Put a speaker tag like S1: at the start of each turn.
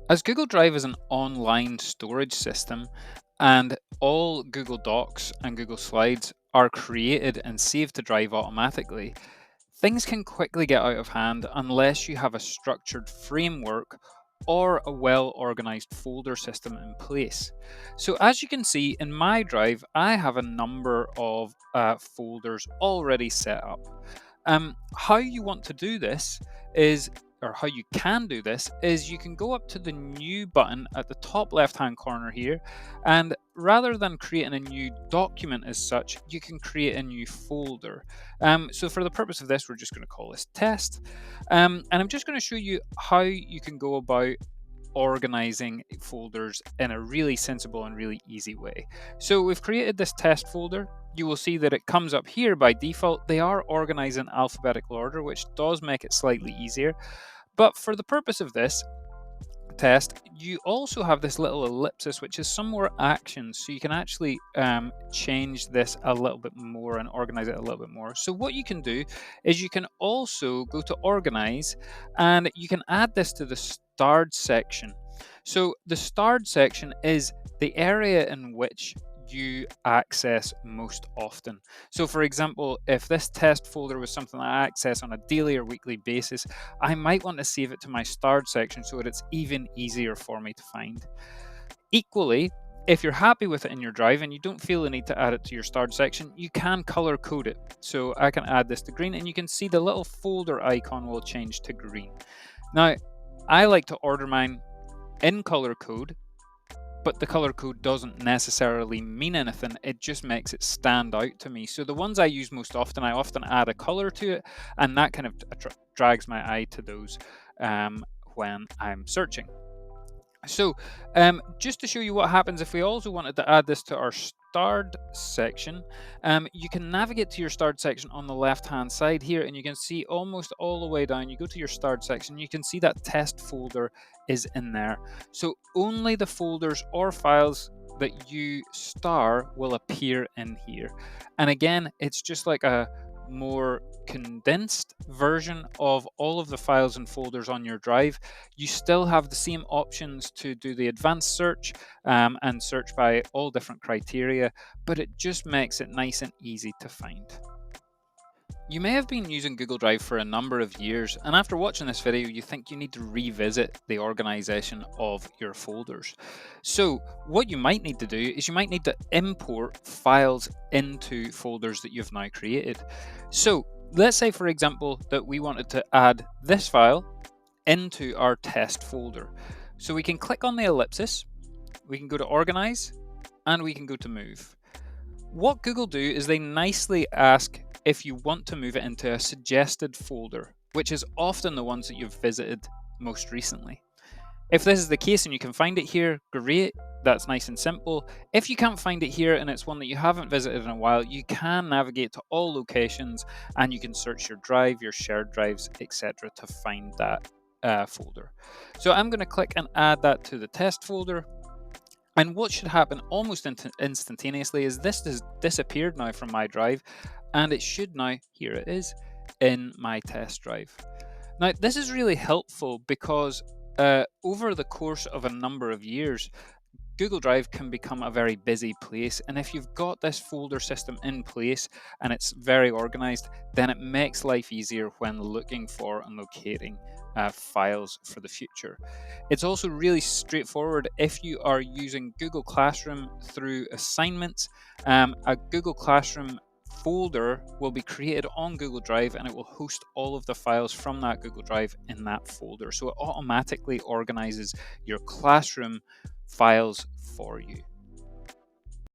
S1: As Google Drive is an online storage system, and all Google Docs and Google Slides are created and saved to Drive automatically, things can quickly get out of hand unless you have a structured framework or a well organized folder system in place. So, as you can see in my Drive, I have a number of folders already set up. How you want to do this is, or how you can do this, is you can go up to the new button at the top left hand corner here, and rather than creating a new document as such, you can create a new folder. So for the purpose of this, we're just going to call this test. And I'm just going to show you how you can go about organizing folders in a really sensible and really easy way. So we've created this test folder. You will see that it comes up here by default. They are organized in alphabetical order, which does make it slightly easier. But for the purpose of this test, you also have this little ellipsis, which is some more actions. So you can actually change this a little bit more and organize it a little bit more. So what you can do is you can also go to organize and you can add this to the starred section. So the starred section is the area in which you access most often. So for example, if this test folder was something I access on a daily or weekly basis, I might want to save it to my starred section so that it's even easier for me to find. Equally, if you're happy with it in your Drive and you don't feel the need to add it to your starred section, you can color code it. So I can add this to green and you can see the little folder icon will change to green. Now, I like to order mine in color code, but the color code doesn't necessarily mean anything. It just makes it stand out to me. So the ones I use most often, I often add a color to it, and that kind of drags my eye to those when I'm searching. So just to show you what happens if we also wanted to add this to our starred section, you can navigate to your starred section on the left hand side here, and you can see almost all the way down, you go to your starred section, you can see that test folder is in there. So only the folders or files that you star will appear in here. And again, it's just like a more condensed version of all of the files and folders on your Drive. You still have the same options to do the advanced search and search by all different criteria, but it just makes it nice and easy to find. You may have been using Google Drive for a number of years, and after watching this video, you think you need to revisit the organization of your folders. So, what you might need to do is you might need to import files into folders that you've now created. So, let's say, for example, that we wanted to add this file into our test folder. So, we can click on the ellipsis, we can go to Organize, and we can go to Move. What Google do is they nicely ask if you want to move it into a suggested folder, which is often the ones that you've visited most recently. If this is the case and you can find it here, great, that's nice and simple. If you can't find it here and it's one that you haven't visited in a while, you can navigate to all locations and you can search your Drive, your shared drives, etc. to find that folder. So I'm going to click and add that to the test folder. And what should happen almost instantaneously is this has disappeared now from my Drive, and it should now, here it is, in my test Drive. Now, this is really helpful because over the course of a number of years, Google Drive can become a very busy place, and if you've got this folder system in place and it's very organized, then it makes life easier when looking for and locating files for the future. It's also really straightforward if you are using Google Classroom through assignments. A Google Classroom folder will be created on Google Drive and it will host all of the files from that Google Drive in that folder. So it automatically organizes your classroom files for you.